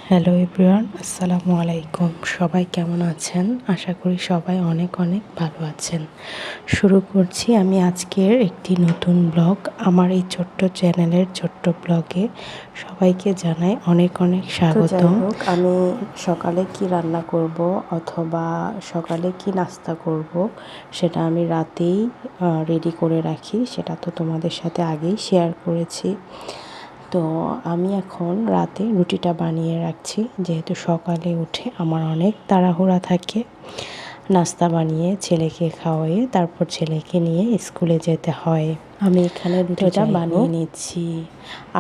Hello everyone, আসসালামু আলাইকুম। সবাই কেমন আছেন? আশা করি সবাই অনেক অনেক ভালো আছেন। শুরু করছি আমি আজকের একটি নতুন ব্লগ। আমার এই ছোট্ট চ্যানেলের ছোট্ট ব্লগে সবাইকে জানাই অনেক অনেক স্বাগতম। যাই হোক, আমি সকালে কি রান্না করব অথবা সকালে কি নাস্তা করব সেটা আমি রাতেই রেডি করে রাখি। সেটা তো তোমাদের সাথে আগেই শেয়ার করেছি। তো আমি এখন রাতে রুটিটা বানিয়ে রাখছি, যেহেতু সকালে উঠে আমার অনেক তাড়াহুড়া থাকে নাস্তা বানিয়ে ছেলেকে খাওয়াইয়ে তারপর ছেলেকে নিয়ে স্কুলে যেতে হয়। আমি এখানে রুটিটা বানিয়ে নিচ্ছি,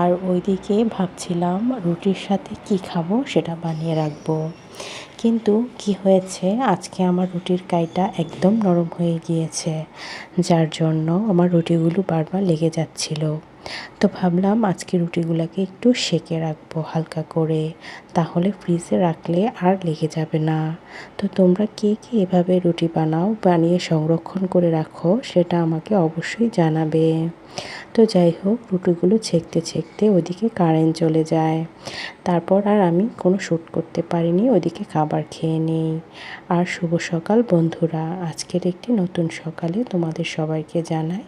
আর ওইদিকে ভাবছিলাম রুটির সাথে কি খাবো সেটা বানিয়ে রাখবো। কিন্তু কি হয়েছে, আজকে আমার রুটির কাইটা একদম নরম হয়ে গিয়েছে, যার জন্য আমার রুটিগুলো বারবার লেগে যাচ্ছিল। তো ভাবলাম আজকে রুটিগুলোকে একটু সেঁকে রাখবো হালকা করে, তাহলে ফ্রিজে রাখলে আর লেগে যাবে না। তো তোমরা কে কে এভাবে রুটি বানিয়ে সংরক্ষণ করে রাখো সেটা আমাকে অবশ্যই জানাবে। তো যাই হোক, রুটিগুলো ছেঁকতে ওইদিকে কারেন্ট চলে যায়। তারপর আর আমি কোনো শ্যুট করতে পারিনি, ওইদিকে খাবার খেয়ে নেই। আর শুভ সকাল বন্ধুরা, আজকের একটি নতুন সকালে তোমাদের সবাইকে জানাই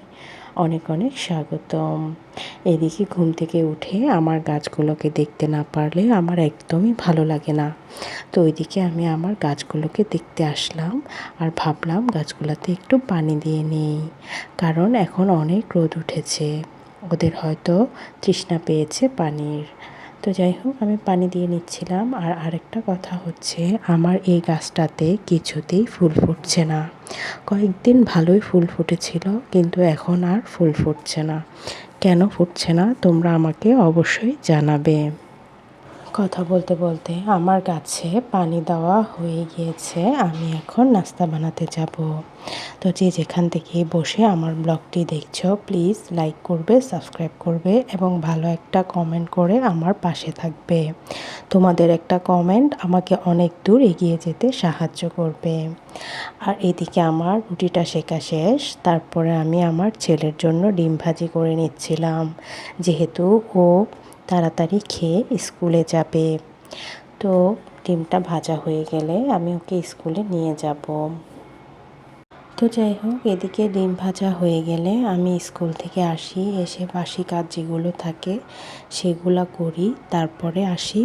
অনেক অনেক স্বাগতম। এদিকে ঘুম থেকে উঠে আমার গাছগুলোকে দেখতে না পারলে আমার একদমই ভালো লাগে না। তো ওইদিকে আমি আমার গাছগুলোকে দেখতে আসলাম, আর ভাবলাম গাছগুলোতে একটু পানি দিয়ে নিই, কারণ এখন অনেক রোদ উঠেছে, ওদের হয়তো তৃষ্ণা পেয়েছে পানির। তো যাই হোক, আমি পানি দিয়ে নিচ্ছিলাম। আর আরেকটা কথা হচ্ছে, আমার এই গাছটাতে কিছুতেই ফুল ফুটছে না। কয়েকদিন ভালোই ফুল ফুটেছিল, কিন্তু এখন আর ফুল ফুটছে না। কেন ফুটছে না তোমরা আমাকে অবশ্যই জানাবে। কথা বলতে বলতে আমার গাছে পানি দেওয়া হয়ে গিয়েছে, আমি এখন নাস্তা বানাতে যাব। তো যে যেখান থেকে বসে আমার ব্লগটি দেখছো, প্লিজ লাইক করবে, সাবস্ক্রাইব করবে এবং ভালো একটা কমেন্ট করে আমার পাশে থাকবে। তোমাদের একটা কমেন্ট আমাকে অনেক দূর এগিয়ে যেতে সাহায্য করবে। আর এদিকে আমার রুটিটা সেকা শেষ, তারপরে আমি আমার ছেলের জন্য ডিম ভাজি করে নিচ্ছিলাম, যেহেতু ও তাড়াতাড়ি খেয়ে স্কুলে যাবে। তো ডিমটা ভাজা হয়ে গেলে আমি ওকে স্কুলে নিয়ে যাব। তো যাই হোক, এদিকে ডিম ভাজা হয়ে গেলে আমি স্কুল থেকে আসি, এসে বাসি কাজ যেগুলো থাকে সেগুলো করি, তারপরে আসি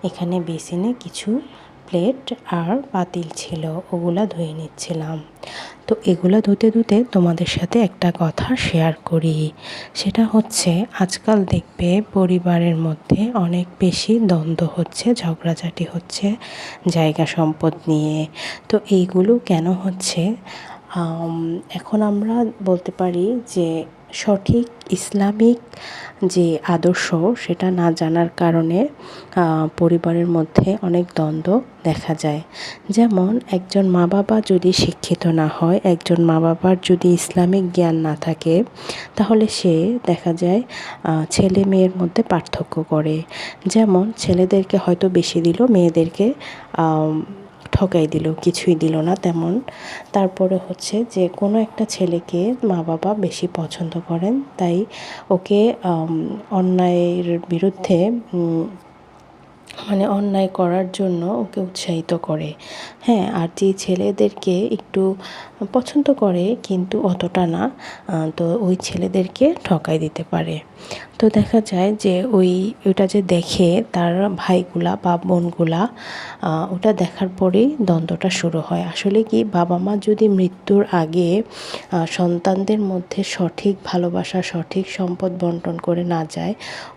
এখানে বেসিনে কিছু প্লেট আর পাতিল ছিল, ওগুলা ধুয়ে নিচ্ছিলাম। তো এগুলো ধুতে ধুতে তোমাদের সাথে একটা কথা শেয়ার করি, সেটা হচ্ছে আজকাল দেখবে পরিবারের মধ্যে অনেক বেশি দ্বন্দ্ব হচ্ছে, ঝগড়াঝাটি হচ্ছে জায়গা সম্পদ নিয়ে। তো এইগুলো কেন হচ্ছে, এখন আমরা বলতে পারি যে সঠিক ইসলামিক যে আদর্শ সেটা না জানার কারণে পরিবারের মধ্যে অনেক দ্বন্দ্ব দেখা যায়। যেমন একজন মা বাবা যদি শিক্ষিত না হয়, একজন মা বাবার যদি ইসলামিক জ্ঞান না থাকে, তাহলে সে দেখা যায় ছেলে মেয়ের মধ্যে পার্থক্য করে। যেমন ছেলেদেরকে হয়তো বেশি দিল, মেয়েদেরকে ঠকাই দিল, কিছুই দিল না তেমন। তারপরে হচ্ছে যে কোনো একটা ছেলেকে মা বাবা বেশি পছন্দ করেন, তাই ওকে অন্যায়ের বিরুদ্ধে অন্যায় করার জন্য ওকে উৎসাহিত করে। হ্যাঁ, আর যে ছেলেদেরকে একটু পছন্দ করে কিন্তু অতটা না, তো ওই ছেলেদেরকে ঠকাই দিতে পারে। তো দেখা যায় যে ওইটা যে দেখে তার ভাইগুলা বা বোনগুলা, ওটা দেখার পরেই দ্বন্দ্বটা শুরু হয়। আসলে কি, বাবা মা যদি মৃত্যুর আগে সন্তানদের মধ্যে সঠিক ভালোবাসা, সঠিক সম্পদ বন্টন করে না যায়,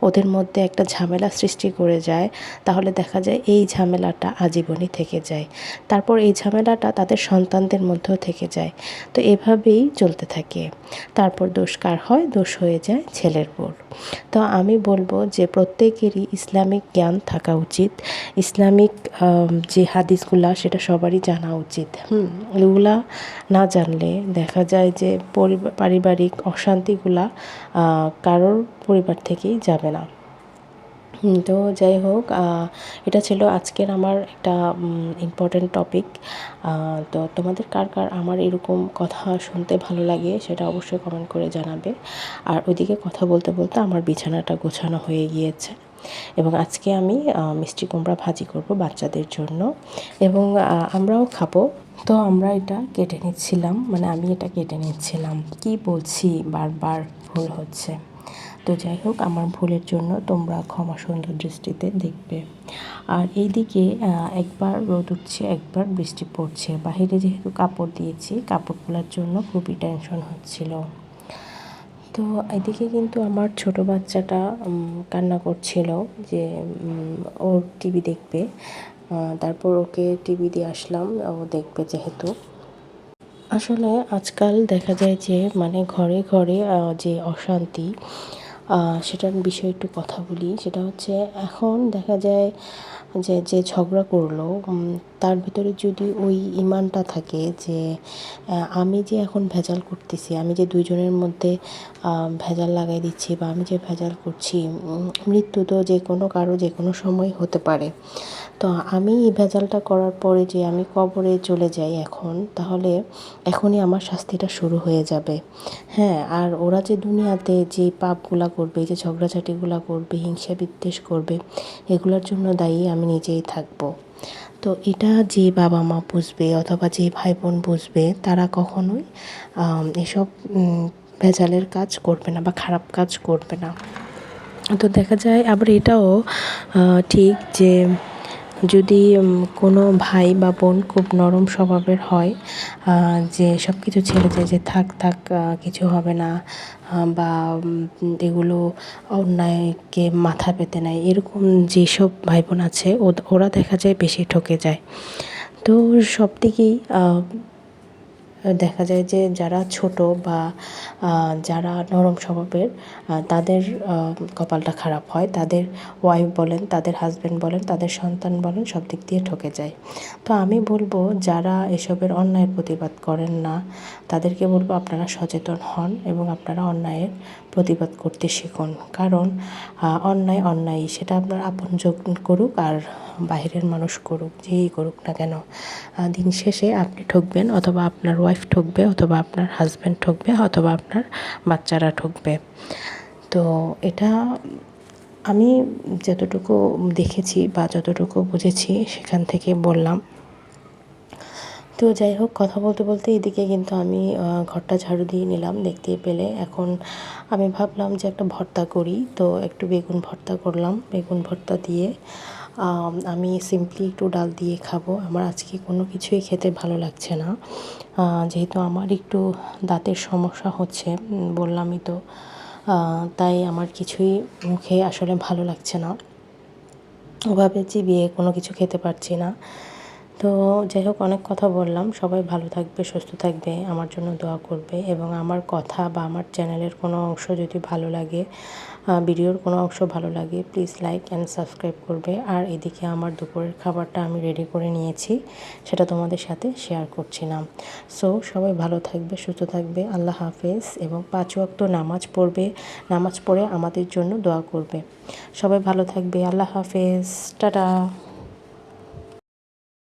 ওদের মধ্যে একটা ঝামেলা সৃষ্টি করে যায়, তাহলে দেখা যায় এই ঝামেলাটা আজীবনই থেকে যায়। তারপর এই ঝামেলাটা তাদের সন্তানদের মধ্যেও থেকে যায়। তো এভাবেই চলতে থাকে। তারপর দোষ কার হয়? দোষ হয়ে যায় ছেলের উপর। তো আমি বলবো যে প্রত্যেকেরই ইসলামিক জ্ঞান থাকা উচিত। ইসলামিক যে হাদিসগুলা সেটা সবারই জানা উচিত। এগুলা না জানলে দেখা যায় যে পারিবারিক অশান্তিগুলা কারোর পরিবার থেকেই যাবে না। তো যাই হোক, এটা ছিল আজকের আমার একটা ইম্পর্ট্যান্ট টপিক। তো তোমাদের কার কার আমার এরকম কথা শুনতে ভালো লাগে সেটা অবশ্যই কমেন্ট করে জানাবে। আর ওইদিকে কথা বলতে বলতে আমার বিছানাটা গোছানো হয়ে গিয়েছে। এবং আজকে আমি মিষ্টি কুমড়া ভাজি করব বাচ্চাদের জন্য, এবং আমরাও খাবো। তো আমরা এটা কেটে নিচ্ছিলাম, মানে আমি এটা কেটে নিচ্ছিলাম। কি বলছি বারবার ভুল হচ্ছে। তো যাই হোক, আমার ভুলের জন্য তোমরা ক্ষমা সুন্দর দৃষ্টিতে দেখবে। আর এইদিকে একবার রোদ উঠছে, একবার বৃষ্টি পড়ছে। বাহিরে যেহেতু কাপড় দিয়েছি, কাপড়গুলোর জন্য খুবই টেনশন হচ্ছিল। তো এদিকে কিন্তু আমার ছোট বাচ্চাটা কান্না করছিল যে ওর টিভি দেখবে। তারপর ওকে টিভি দিয়ে আসলাম, ও দেখবে যেহেতু। আসলে আজকাল দেখা যায় যে মানে ঘরে ঘরে যে অশান্তি, সেটার বিষয়ে একটু কথা বলি। সেটা হচ্ছে, এখন দেখা যায় যে যে ঝগড়া করলো তার ভিতরে যদি ওই ইমানটা থাকে যে আমি যে এখন ভেজাল করতেছি, আমি যে দুইজনের মধ্যে ভেজাল লাগাই দিচ্ছি, বা আমি যে ভেজাল করছি, মৃত্যু তো যে কোনো কারো যে কোনো সময় হতে পারে। তো আমি এই ভেজালটা করার পরে যে আমি কবরে চলে যাই এখন, তাহলে এখনই আমার শাস্তিটা শুরু হয়ে যাবে। হ্যাঁ, আর ওরা যে দুনিয়াতে যে পাপগুলা করবে, যে ঝগড়াঝাটিগুলা করবে, হিংসা বিদ্বেষ করবে, এগুলোর জন্য দায়ী আমি নিজেই থাকবো। তো এটা যে বাবা মা বুঝবে অথবা যে ভাই বোন বুঝবে, তারা কখনোই এসব ভেজালের কাজ করবে না বা খারাপ কাজ করবে না। তো দেখা যায় আবার এটাও ঠিক যে যদি কোনো ভাই বা বোন খুব নরম স্বভাবের হয়, যে সব কিছু ছেড়ে যায়, যে থাক থাক কিছু হবে না, বা এগুলো অন্যায়কে মাথা পেতে নেয়, এরকম যেসব ভাই বোন আছে ওরা দেখা যায় বেশি ঠকে যায়। তো সব দিকেই দেখা যায় যে যারা ছোট বা যারা নরম স্বভাবের, তাদের কপালটা খারাপ হয়। তাদের ওয়াইফ বলেন, তাদের হাজব্যান্ড বলেন, তাদের সন্তান বলেন, সব দিক দিয়ে ঠকে যায়। তো আমি বলবো, যারা এসবের অন্যায়ের প্রতিবাদ করেন না, তাদেরকে বলবো আপনারা সচেতন হন এবং আপনারা অন্যায়ের প্রতিবাদ করতে শিখুন। কারণ অন্যায় অন্যায়ই, সেটা আপনার আপনজন করুক আর বাহিরের মানুষ করুক, যেই করুক না কেন, দিন শেষে আপনি ঠকবেন, অথবা আপনার ওয়াইফ ঠকবে, অথবা আপনার হাজব্যান্ড ঠকবে, অথবা আপনার বাচ্চারা ঠকবে। তো এটা আমি যতটুকু দেখেছি বা যতটুকু বুঝেছি সেখান থেকে বললাম। তো যাই হোক, কথা বলতে বলতে এদিকে কিন্তু আমি ঘরটা ঝাড়ু দিয়ে নিলাম দেখতে পেলে। এখন আমি ভাবলাম যে একটা ভর্তা করি, তো একটু বেগুন ভর্তা করলাম। বেগুন ভর্তা দিয়ে আমি সিম্পলি একটু ডাল দিয়ে খাবো। আমার আজকে কোনো কিছুই খেতে ভালো লাগছে না, যেহেতু আমার একটু দাঁতের সমস্যা হচ্ছে, বললামই তো। তাই আমার কিছুই মুখে আসলে ভালো লাগছে না, ওভাবে চিবিয়ে কোনো কিছু খেতে পারছি না। তো যাই হোক, অনেক কথা বললাম। সবাই ভালো থাকবে, সুস্থ থাকবে, আমার জন্য দোয়া করবে, এবং আমার কথা বা আমার চ্যানেলের কোনো অংশ যদি ভালো লাগে, ভিডিওর কোনো অংশ ভালো লাগে, প্লিজ লাইক অ্যান্ড সাবস্ক্রাইব করবে। আর এদিকে আমার দুপুরের খাবারটা আমি রেডি করে নিয়েছি, সেটা তোমাদের সাথে শেয়ার করছি না। সো সবাই ভালো থাকবে, সুস্থ থাকবে। আল্লাহ হাফেজ। এবং 5 ওয়াক্ত নামাজ পড়বে, নামাজ পড়ে আমাদের জন্য দোয়া করবে। সবাই ভালো থাকবে। আল্লাহ হাফেজ, টাটা।